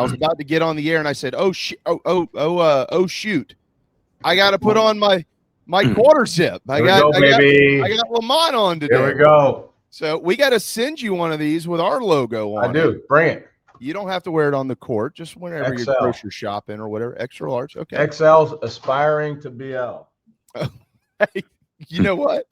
I was about to get on the air, and I said, oh shoot. I got to put on my quarter zip. I got Lamont on today. Here we go. So we got to send you one of these with our logo on it. I do. Bring it. You don't have to wear it on the court, just whenever you're grocery shopping or whatever. Extra large. Okay. XL's aspiring to BL. Hey, you know what?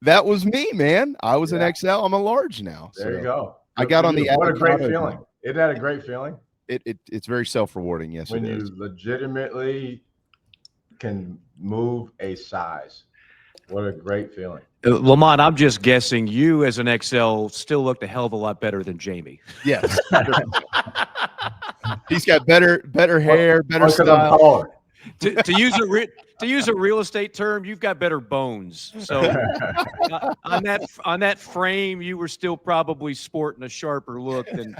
That was me, man. I was an XL. I'm a large now. There you go. I got on the What a great feeling. Isn't that a great feeling? It's very self-rewarding. Yes, when you legitimately can move a size. What a great feeling. Lamont, I'm just guessing you as an XL still looked a hell of a lot better than Jamie. Yes. He's got better hair, better style. To use a real estate term, you've got better bones. So on that frame, you were still probably sporting a sharper look than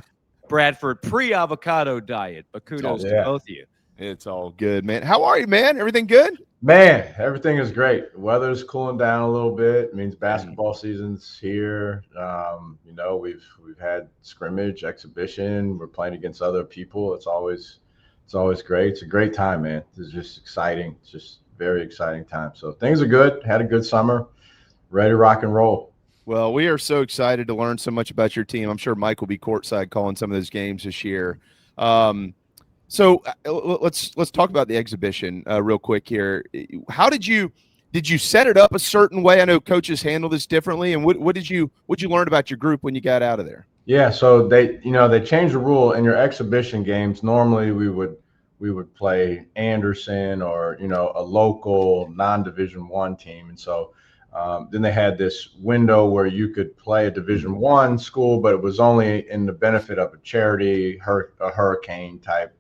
Bradford pre-avocado diet. But kudos to both of you. It's all good, man. How are you, man? Everything good? Man, everything is great. The weather's cooling down a little bit. It means basketball season's here. We've had scrimmage, exhibition. We're playing against other people. It's always great. It's a great time, man. It's just exciting. It's just very exciting time. So things are good. Had a good summer. Ready to rock and roll. Well, we are so excited to learn so much about your team. I'm sure Mike will be courtside calling some of those games this year. So let's talk about the exhibition real quick here. How did you set it up a certain way? I know coaches handle this differently. And what did you learn about your group when you got out of there? Yeah, so they changed the rule in your exhibition games. Normally we would play Anderson or a local non-Division I team, and so then they had this window where you could play a Division I school, but it was only in the benefit of a charity, a hurricane type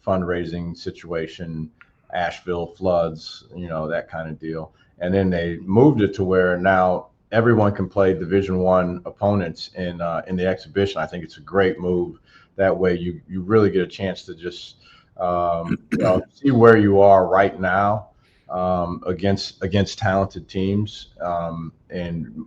fundraising situation, Asheville floods, that kind of deal. And then they moved it to where now everyone can play Division I opponents in the exhibition. I think it's a great move. That way you really get a chance to just see where you are right now against talented teams and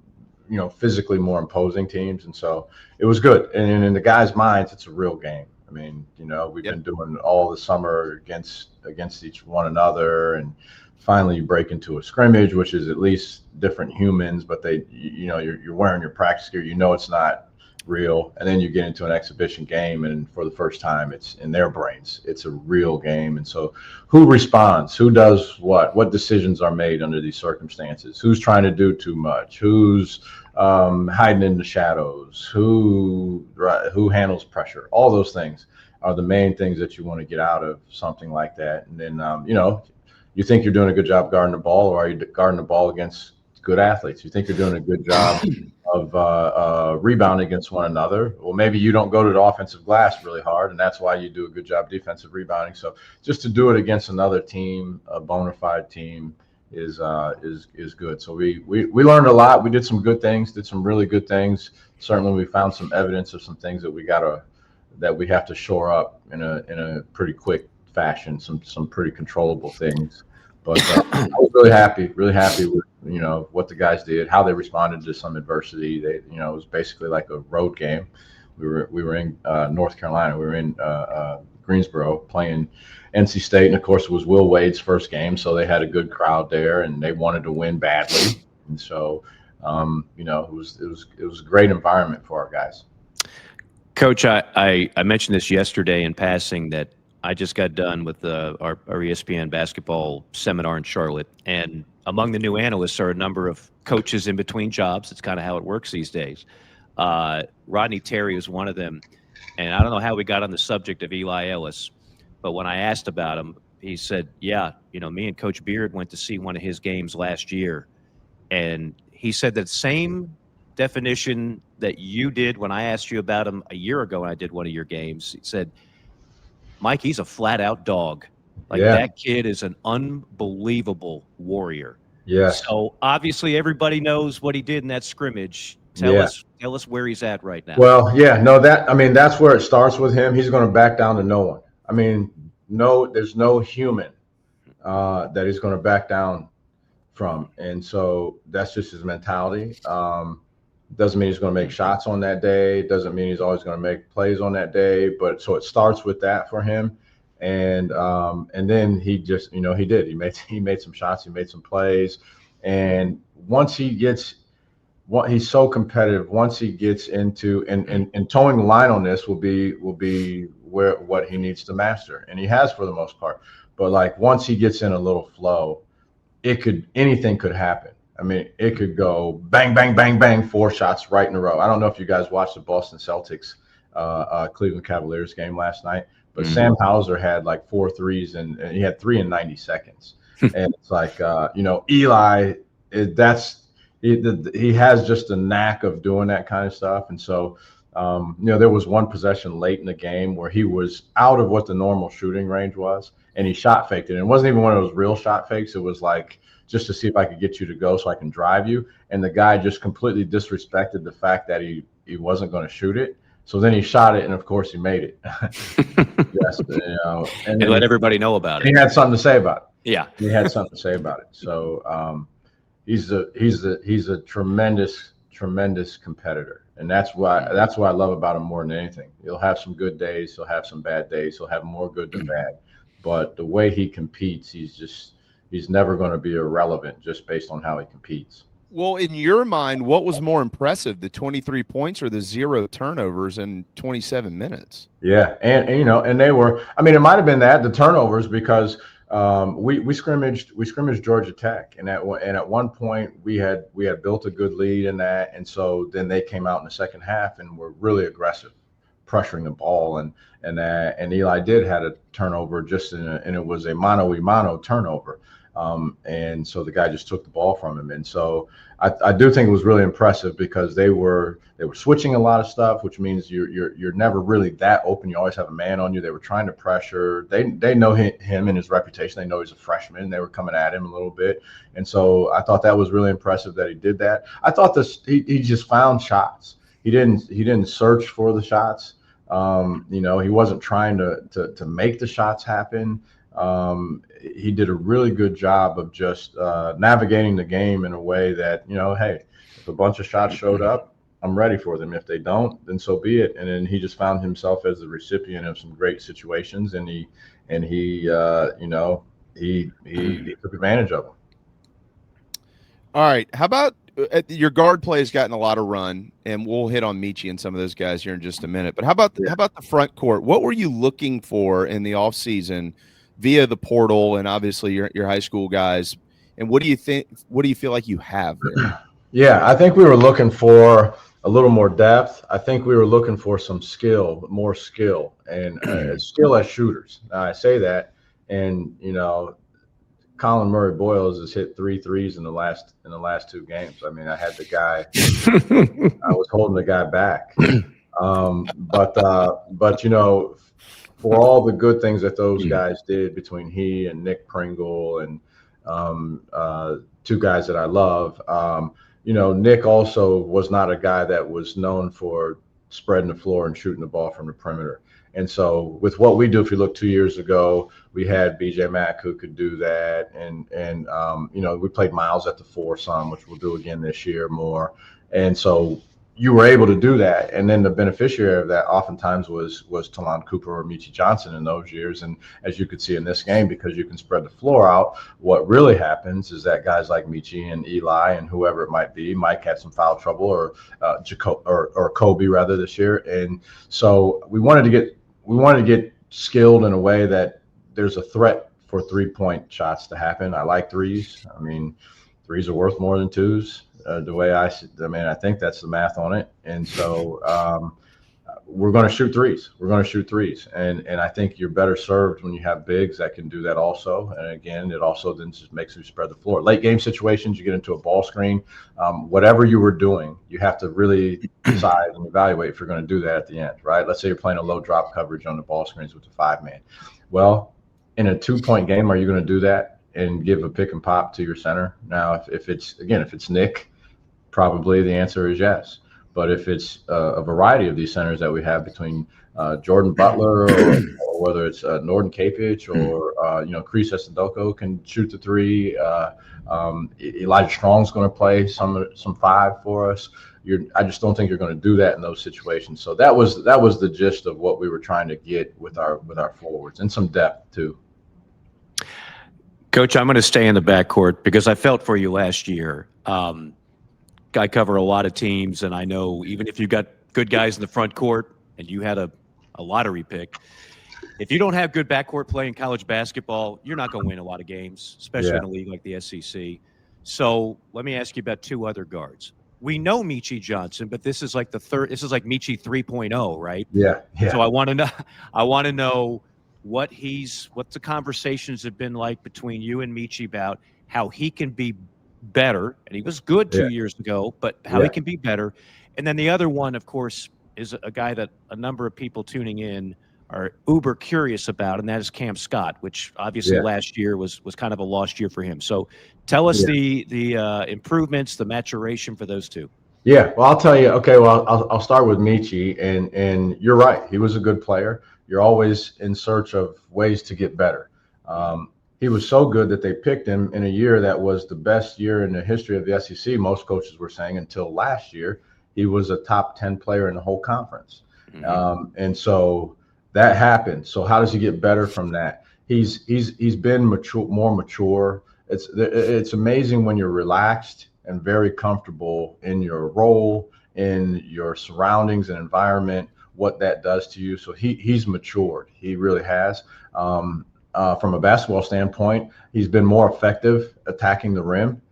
physically more imposing teams. And so it was good. And in the guys' minds, it's a real game. I mean, we've been doing all the summer against each one another, and finally you break into a scrimmage, which is at least different humans, but you're wearing your practice gear, it's not real. And then you get into an exhibition game, and for the first time, it's in their brains. It's a real game. And so who responds? Who does what decisions are made under these circumstances? Who's trying to do too much? Who's hiding in the shadows? Who handles pressure? All those things are the main things that you want to get out of something like that. And then, you think you're doing a good job guarding the ball, or are you guarding the ball against good athletes? You think you're doing a good job of rebounding against one another. Well, maybe you don't go to the offensive glass really hard, and that's why you do a good job defensive rebounding. So just to do it against another team, a bona fide team, is good. So we learned a lot. We did some good things, did some really good things. Certainly we found some evidence of some things that we have to shore up in a pretty quick fashion, some pretty controllable things. But I was really happy with what the guys did, how they responded to some adversity. It was basically like a road game. We were in North Carolina. We were in Greensboro playing NC State, and of course it was Will Wade's first game, so they had a good crowd there, and they wanted to win badly. And so, it was a great environment for our guys. Coach, I mentioned this yesterday in passing that I just got done with our ESPN basketball seminar in Charlotte, and among the new analysts are a number of coaches in between jobs. It's kind of how it works these days. Rodney Terry was one of them, and I don't know how we got on the subject of Eli Ellis, but when I asked about him, he said, yeah, me and Coach Beard went to see one of his games last year, and he said that same definition that you did when I asked you about him a year ago when I did one of your games. He said, Mike, he's a flat-out dog. That kid is an unbelievable warrior. Yeah. So obviously everybody knows what he did in that scrimmage. Tell us where he's at right now. Well, that's where it starts with him. He's going to back down to no one. I mean, there's no human that he's going to back down from, and so that's just his mentality. Doesn't mean he's going to make shots on that day. Doesn't mean he's always going to make plays on that day. But so it starts with that for him, and then he just he did. He made some shots. He made some plays, and once he gets. He's so competitive. Once he gets into and towing the line on this will be what he needs to master, and he has for the most part. But like once he gets in a little flow, anything could happen. I mean, it could go bang, bang, bang, bang, 4 shots right in a row. I don't know if you guys watched the Boston Celtics Cleveland Cavaliers game last night, but Sam Hauser had like 4 threes and he had 3 in 90 seconds. And it's like Eli, he has just a knack of doing that kind of stuff. And so, there was one possession late in the game where he was out of what the normal shooting range was, and he shot faked it. And it wasn't even one of those real shot fakes. It was like just to see if I could get you to go so I can drive you. And the guy just completely disrespected the fact that he wasn't going to shoot it. So then he shot it, and of course he made it. Yes, and let everybody know about it. He had something to say about it. Yeah, he had something to say about it. So he's a tremendous competitor, and that's why I love about him more than anything. He'll have some good days, he'll have some bad days, he'll have more good than bad. But the way he competes, he's never going to be irrelevant just based on how he competes. Well, in your mind, what was more impressive, the 23 points or the 0 turnovers in 27 minutes? Yeah, and they were. I mean, it might have been the turnovers because we scrimmaged Georgia Tech, and at one point we had built a good lead in that, and so then they came out in the second half and were really aggressive, pressuring the ball, and Eli did had a turnover and it was a mano-a-mano turnover. And so the guy just took the ball from him. And so I do think it was really impressive because they were switching a lot of stuff, which means you're never really that open. You always have a man on you. They were trying to pressure. They know him and his reputation. They know he's a freshman. They were coming at him a little bit. And so I thought that was really impressive that he did that. I thought he just found shots. He didn't search for the shots. He wasn't trying to make the shots happen. He did a really good job of just navigating the game in a way that, hey, if a bunch of shots showed up, I'm ready for them. If they don't, then so be it. And then he just found himself as the recipient of some great situations, and he took advantage of them. All right. How about your guard play has gotten a lot of run, and we'll hit on Michi and some of those guys here in just a minute. But how about the front court? What were you looking for in the offseason via the portal and obviously your high school guys? And what do you think? What do you feel like you have there? Yeah, I think we were looking for a little more depth. I think we were looking for some more skill, and skill as shooters. Now I say that, and Colin Murray Boyles has hit 3 threes in the last 2 games. I mean, I had the guy, I was holding the guy back. But for all the good things that those guys did between he and Nick Pringle and 2 guys that I love, Nick also was not a guy that was known for spreading the floor and shooting the ball from the perimeter. And so with what we do, if you look 2 years ago, we had BJ Mack who could do that. And we played Miles at the 4 some, which we'll do again this year more. And so you were able to do that. And then the beneficiary of that oftentimes was Talon Cooper or Michi Johnson in those years. And as you could see in this game, because you can spread the floor out, what really happens is that guys like Michi and Eli and whoever it might be, Mike had some foul trouble or Kobe rather this year. And so we wanted to get skilled in a way that there's a threat for 3-point shots to happen. I like threes. I mean, threes are worth more than twos. The way I think that's the math on it. And so we're going to shoot threes. And I think you're better served when you have bigs that can do that also. And again, it also then just makes you spread the floor. Late game situations, you get into a ball screen. Whatever you were doing, you have to really decide and evaluate if you're going to do that at the end, right? Let's say you're playing a low drop coverage on the ball screens with the 5-man. Well, in a 2-point game, are you going to do that and give a pick and pop to your center? Now, if it's Nick, probably the answer is yes. But if it's a variety of these centers that we have between Jordan Butler or whether it's Norden Kapich or Chris Estendoko can shoot the 3. Elijah Strong's going to play some 5 for us. I just don't think you're going to do that in those situations. So that was the gist of what we were trying to get with our forwards, and some depth too. Coach, I'm going to stay in the backcourt because I felt for you last year. I cover a lot of teams, and I know even if you've got good guys in the front court and you had a lottery pick, if you don't have good backcourt play in college basketball, you're not going to win a lot of games, especially in a league like the SEC. So let me ask you about two other guards. We know Michi Johnson, but this is like this is like Michi 3.0, right? Yeah. So I want to know what the conversations have been like between you and Michi about how he can be better. And he was good 2 years ago, but how he can be better. And then the other one, of course, is a guy that a number of people tuning in are uber curious about, and that is Cam Scott, which obviously last year was kind of a lost year for him. So tell us the improvements, the maturation for those two. Yeah, well, I'll tell you. Okay, well, I'll start with Michi, and you're right. He was a good player. You're always in search of ways to get better. He was so good that they picked him in a year that was the best year in the history of the SEC. Most coaches were saying until last year, he was a top 10 player in the whole conference. And so that happened. So how does he get better from that? He's been more mature. It's amazing when you're relaxed and very comfortable in your role, in your surroundings and environment, what that does to you. So he's matured. He really has. From a basketball standpoint, he's been more effective attacking the rim.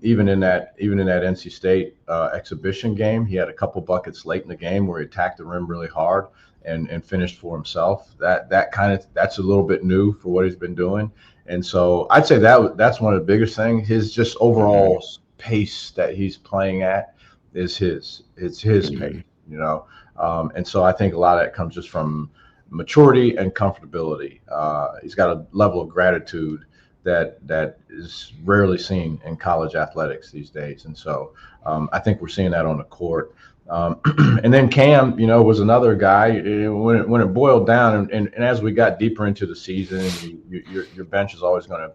Even in that NC State exhibition game, he had a couple buckets late in the game where he attacked the rim really hard and finished for himself. That's a little bit new for what he's been doing. And so I'd say that's one of the biggest things. His just overall pace that he's playing at is his pace, you know. And so I think a lot of that comes just from maturity and comfortability. He's got a level of gratitude that is rarely seen in college athletics these days. And so I think we're seeing that on the court. And then Cam, you know, was another guy when it boiled down, and as we got deeper into the season, your bench is always going to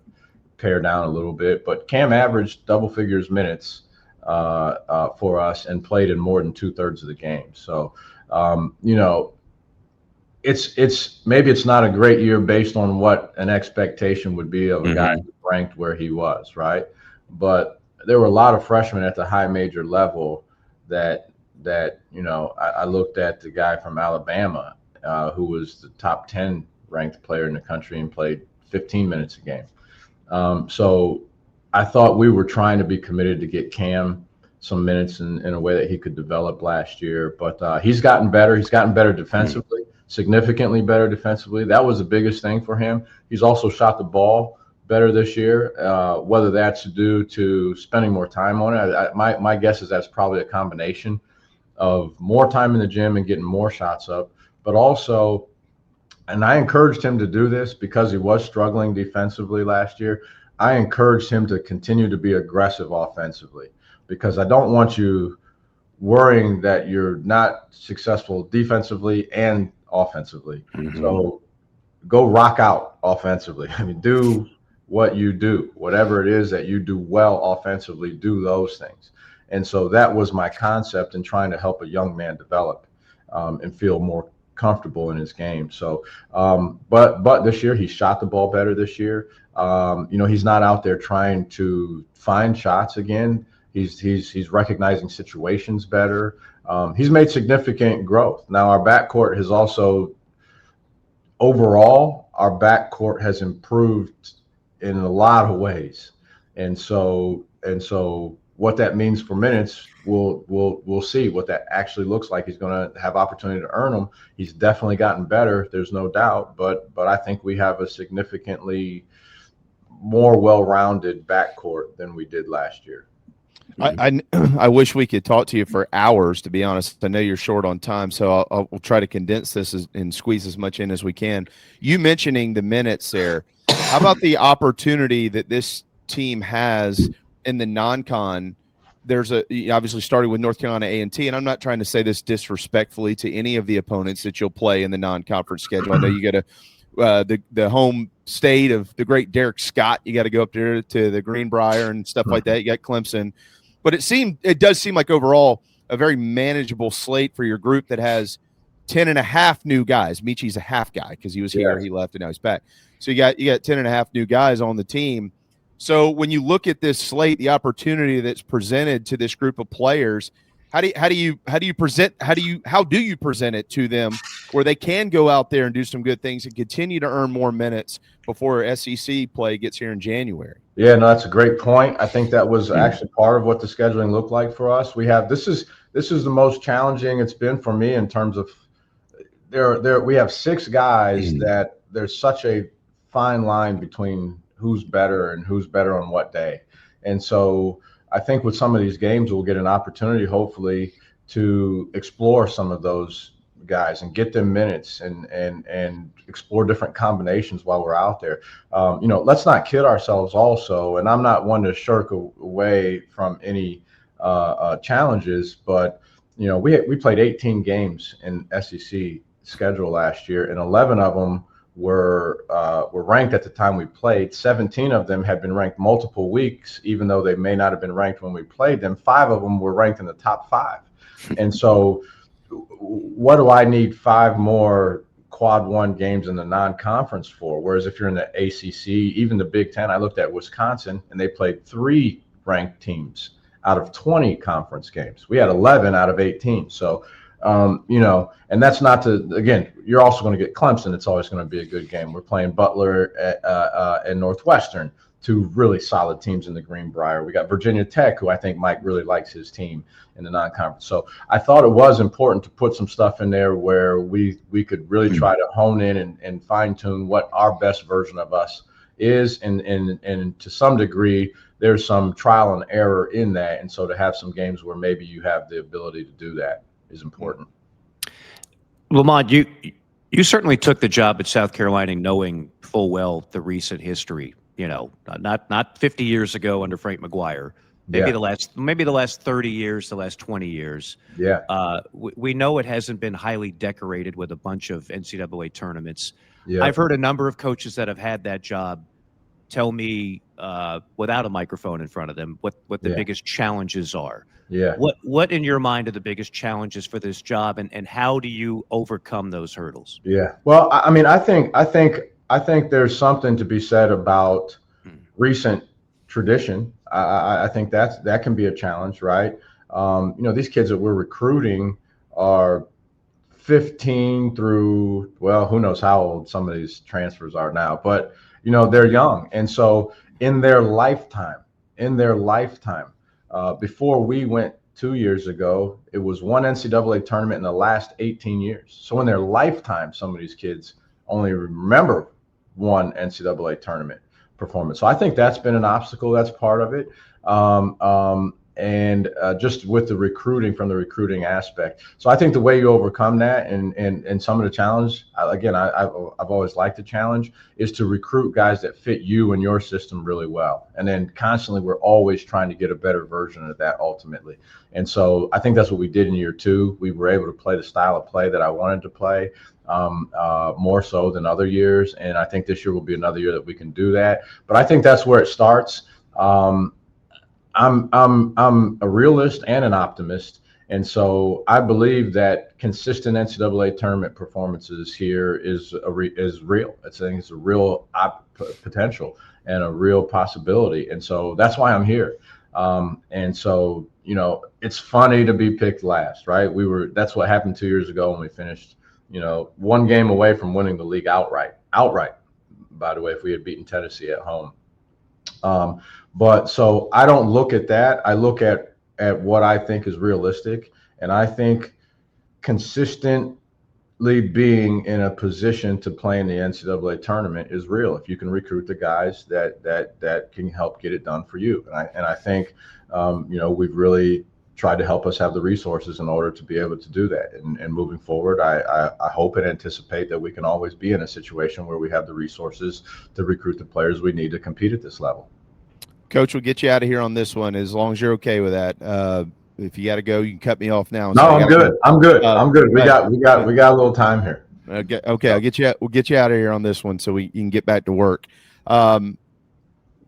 pare down a little bit. But Cam averaged double figures minutes for us and played in more than 2/3 of the game. So, you know, maybe it's not a great year based on what an expectation would be of a guy ranked where he was, right? But there were a lot of freshmen at the high major level that you know, I looked at the guy from Alabama who was the top 10 ranked player in the country and played 15 minutes a game. So I thought we were trying to be committed to get Cam some minutes in a way that he could develop last year. But he's gotten better. He's gotten better defensively, significantly better defensively. That was the biggest thing for him. He's also shot the ball better this year, whether that's due to spending more time on it. My guess is that's probably a combination of more time in the gym and getting more shots up, but also, and I encouraged him to do this because he was struggling defensively last year. I encouraged him to continue to be aggressive offensively, because I don't want you worrying that you're not successful defensively and offensively. So go rock out offensively. I mean, do what you do, whatever it is that you do well offensively, do those things. And so that was my concept in trying to help a young man develop and feel more comfortable in his game. So, but this year he shot the ball better this year. You know, he's not out there trying to find shots again. He's recognizing situations better. He's made significant growth. Now our backcourt has also, overall, our backcourt has improved in a lot of ways. And so what that means for minutes, we'll see what that actually looks like. He's going to have opportunity to earn them. He's definitely gotten better. There's no doubt. But I think we have a significantly more well-rounded backcourt than we did last year. I wish we could talk to you for hours, to be honest. I know you're short on time, so I'll try to condense this and squeeze as much in as we can. You mentioning the minutes there, how about the opportunity that this team has in the non-con? There's obviously starting with North Carolina A&T, and I'm not trying to say this disrespectfully to any of the opponents that you'll play in the non-conference schedule. I know you got the home state of the great Derek Scott. You got to go up there to the Greenbrier and stuff like that. You got Clemson. but it does seem like overall a very manageable slate for your group that has 10 and a half new guys. Michi's a half guy because he was here, he left, and now he's back. So you got 10 and a half new guys on the team. So when you look at this slate, the opportunity that's presented to this group of players, how do you present it to them where they can go out there and do some good things and continue to earn more minutes before SEC play gets here in January? Yeah, no, that's a great point. I think that was actually part of what the scheduling looked like for us. We have this is the most challenging it's been for me in terms of we have 6 guys that there's such a fine line between who's better and who's better on what day. And so I think with some of these games, we'll get an opportunity, hopefully, to explore some of those guys and get them minutes and explore different combinations while we're out there. Let's not kid ourselves also, and I'm not one to shirk away from any challenges, but we played 18 games in SEC schedule last year, and 11 of them were ranked at the time we played. 17 of them had been ranked multiple weeks, even though they may not have been ranked when we played them. 5 of them were ranked in the top 5. And so what do I need 5 more quad 1 games in the non-conference for? Whereas if you're in the ACC, even the Big Ten, I looked at Wisconsin, and they played 3 ranked teams out of 20 conference games. We had 11 out of 18. So and that's not to, again, you're also going to get Clemson. It's always going to be a good game. We're playing Butler and Northwestern, 2 really solid teams in the Greenbrier. We got Virginia Tech, who I think Mike really likes his team in the non-conference. So I thought it was important to put some stuff in there where we could really try to hone in and fine tune what our best version of us is. And to some degree, there's some trial and error in that. And so to have some games where maybe you have the ability to do that is important. Lamont, you certainly took the job at South Carolina knowing full well the recent history. Not 50 years ago under Frank McGuire. Maybe the last 30 years, the last 20 years. Yeah. We know it hasn't been highly decorated with a bunch of NCAA tournaments. Yeah. I've heard a number of coaches that have had that job tell me without a microphone in front of them what the biggest challenges are. Yeah. What in your mind are the biggest challenges for this job, and how do you overcome those hurdles? Yeah. Well, I mean, I think there's something to be said about recent tradition. I think that can be a challenge, right? These kids that we're recruiting are 15 through, well, who knows how old some of these transfers are now, but they're young. And so in their lifetime, before we went 2 years ago, it was 1 NCAA tournament in the last 18 years. So in their lifetime, some of these kids only remember 1 NCAA tournament performance. So I think that's been an obstacle. That's part of it. And just with the recruiting, from the recruiting aspect. So I think the way you overcome that and some of the challenge, again, I've always liked the challenge, is to recruit guys that fit you and your system really well. And then constantly we're always trying to get a better version of that ultimately. And so I think that's what we did in year 2. We were able to play the style of play that I wanted to play, more so than other years. And I think this year will be another year that we can do that. But I think that's where it starts. I'm a realist and an optimist, and so I believe that consistent NCAA tournament performances here is real. I think it's a real potential and a real possibility, and so that's why I'm here. And so it's funny to be picked last, right? That's what happened 2 years ago when we finished 1 game away from winning the league outright. By the way, if we had beaten Tennessee at home. But so I don't look at that. I look at what I think is realistic. And I think consistently being in a position to play in the NCAA tournament is real. If you can recruit the guys that can help get it done for you. And I think, we've really tried to help us have the resources in order to be able to do that. And moving forward, I hope and anticipate that we can always be in a situation where we have the resources to recruit the players we need to compete at this level. Coach, we'll get you out of here on this one as long as you're okay with that. If you got to go, you can cut me off now. No, I'm good. I'm good. I'm good. We got a little time here. Okay, We'll get you out of here on this one so you can get back to work.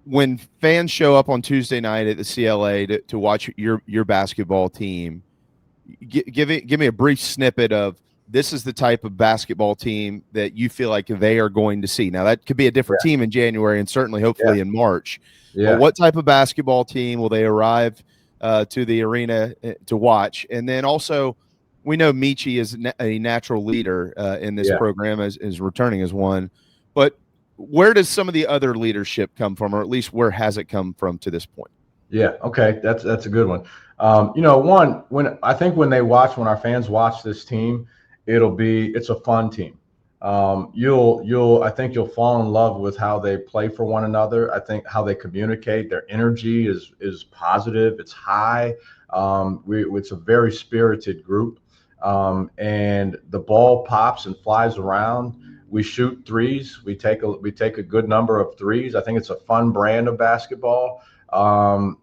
when fans show up on Tuesday night at the CLA to watch your basketball team, give me a brief snippet of this is the type of basketball team that you feel like they are going to see. Now that could be a different team in January and certainly hopefully in March. But what type of basketball team will they arrive to the arena to watch? And then also, we know Michi is a natural leader in this program as returning as one, but where does some of the other leadership come from, or at least where has it come from to this point? Yeah. Okay. That's a good one. When our fans watch this team, it's a fun team. I think you'll fall in love with how they play for one another. I think how they communicate, their energy is positive. It's high. It's a very spirited group. And the ball pops and flies around. We shoot threes. We take a good number of threes. I think it's a fun brand of basketball.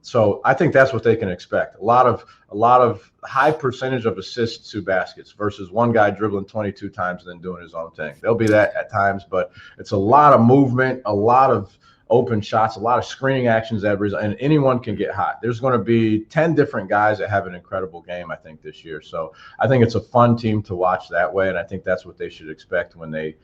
So I think that's what they can expect. A lot of high percentage of assists to baskets versus one guy dribbling 22 times and then doing his own thing. There'll be that at times, but it's a lot of movement, a lot of open shots, a lot of screening actions, and anyone can get hot. There's going to be 10 different guys that have an incredible game, I think, this year. So I think it's a fun team to watch that way, and I think that's what they should expect when they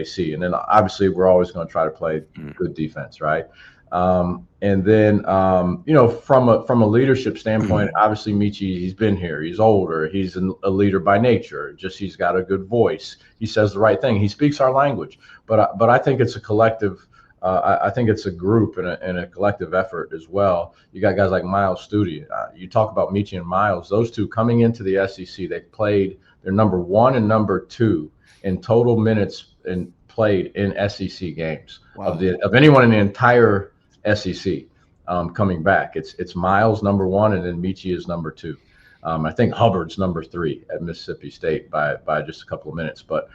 see. And then obviously we're always going to try to play good defense, right? And then, from a leadership standpoint, obviously Michi, he's been here, he's older, he's a leader by nature. He's got a good voice. He says the right thing. He speaks our language, but I think it's a collective. I think it's a group and a collective effort as well. You got guys like Miles Studi. You talk about Michi and Miles; those two coming into the SEC, they're number 1 and number 2 in total minutes and played in SEC games. Wow. of anyone in the entire SEC coming back. It's Miles number 1, and then Michi is number 2. I think Hubbard's number 3 at Mississippi State by just a couple of minutes. But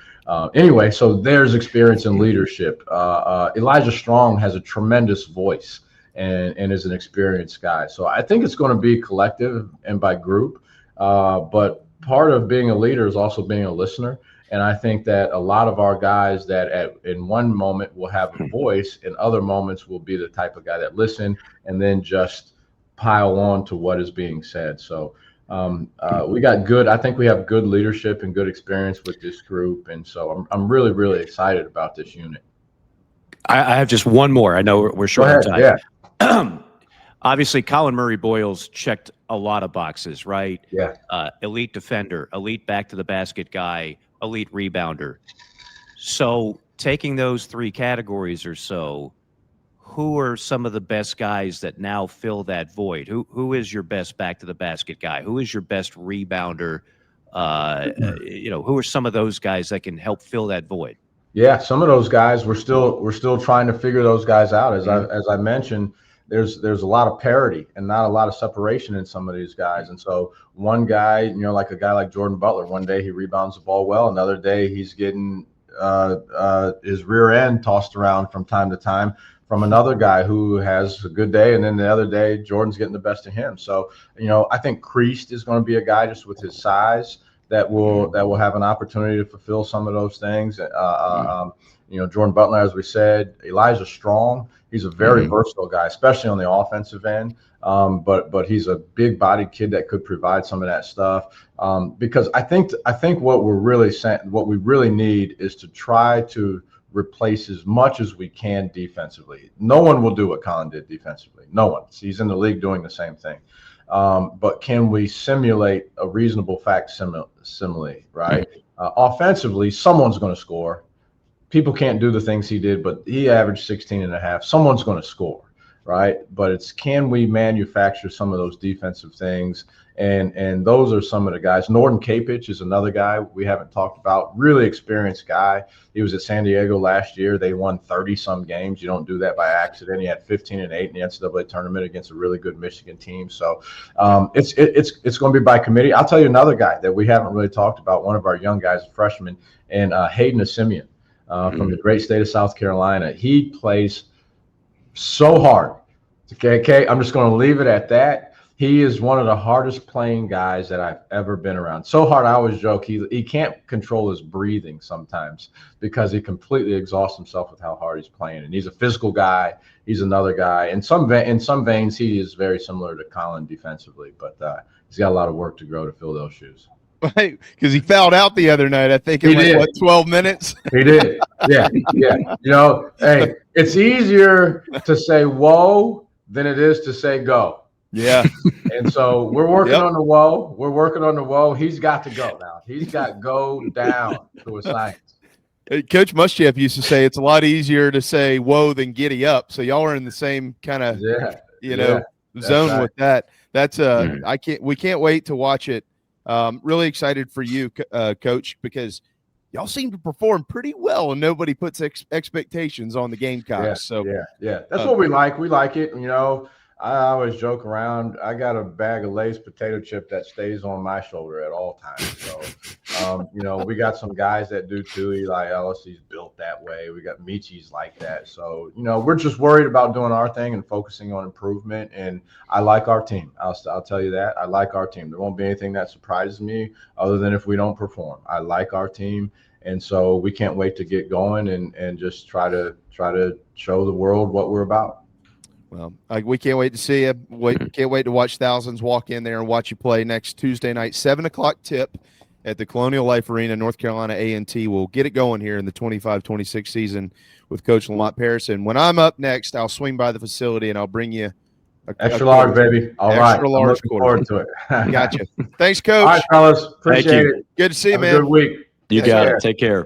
anyway, so there's experience in leadership. Elijah Strong has a tremendous voice and is an experienced guy. So I think it's going to be collective and by group. But part of being a leader is also being a listener. And I think that a lot of our guys that in one moment will have a voice, in other moments will be the type of guy that listen and then just pile on to what is being said. So I think we have good leadership and good experience with this group. And so I'm really, really excited about this unit. I have just one more. I know we're short on time. Yeah. Obviously, Colin Murray-Boyles checked a lot of boxes, right? Yeah. Elite defender, elite back to the basket guy, elite rebounder. So taking those 3 categories or so, who are some of the best guys that now fill that void? Who is your best back to the basket guy? Who is your best rebounder? Who are some of those guys that can help fill that void? Yeah, some of those guys we're still trying to figure those guys out. As I mentioned, there's a lot of parity and not a lot of separation in some of these guys. And so one guy, like a guy like Jordan Butler, one day he rebounds the ball well, another day he's getting his rear end tossed around from time to time from another guy who has a good day, and then the other day Jordan's getting the best of him. So I think Kreist is going to be a guy just with his size that will have an opportunity to fulfill some of those things. Jordan Butler, as we said, Elijah Strong. He's a very versatile guy, especially on the offensive end. But he's a big-bodied kid that could provide some of that stuff. Because I think what we really need is to try to replace as much as we can defensively. No one will do what Colin did defensively. No one. He's in the league doing the same thing. But can we simulate a reasonable facsimile, right? Offensively, someone's going to score. People can't do the things he did, but he averaged 16.5. Someone's going to score, right? But can we manufacture some of those defensive things? And those are some of the guys. Norton Capich is another guy we haven't talked about. Really experienced guy. He was at San Diego last year. They won 30-some games. You don't do that by accident. He had 15 and 8 in the NCAA tournament against a really good Michigan team. So it's going to be by committee. I'll tell you another guy that we haven't really talked about. One of our young guys, a freshman, and Hayden Asimian from the great state of South Carolina. He plays so hard. Okay, I'm just going to leave it at that. He is one of the hardest playing guys that I've ever been around. So hard, I always joke he can't control his breathing sometimes because he completely exhausts himself with how hard he's playing. And he's a physical guy. He's another guy. In some veins, he is very similar to Colin defensively, but he's got a lot of work to grow to fill those shoes. Right, because he fouled out the other night, I think, in like, what, 12 minutes? He did. Yeah. You know, hey, it's easier to say whoa than it is to say go. Yeah. And so we're working on the whoa. We're working on the whoa. He's got to go now. He's got go down to a science. Coach Muschamp used to say it's a lot easier to say whoa than giddy up. So y'all are in the same kind of zone right. with that. That's we can't wait to watch it. Really excited for you, Coach, because y'all seem to perform pretty well and nobody puts expectations on the Gamecocks. That's what we like. We like it. You know, I always joke around. I got a bag of Lay's potato chip that stays on my shoulder at all times. So, you know, we got some guys that do too. Eli Ellis, he's built that way. We got Michi's like that. So, you know, we're just worried about doing our thing and focusing on improvement. And I like our team. I'll tell you that. I like our team. There won't be anything that surprises me other than if we don't perform. I like our team. And so we can't wait to get going and just try to show the world what we're about. Well, we can't wait to see you. Can't wait to watch thousands walk in there and watch you play next Tuesday night, 7:00 tip at the Colonial Life Arena, North Carolina A&T. We'll get it going here in the 25-26 season with Coach Lamont Paris. And when I'm up next, I'll swing by the facility and I'll bring you extra large, baby. All right. Extra large quarter. Forward to it. Gotcha. Thanks, Coach. All right, fellas. Appreciate it. Good to see you, man. Have a good week. You got it. Take care.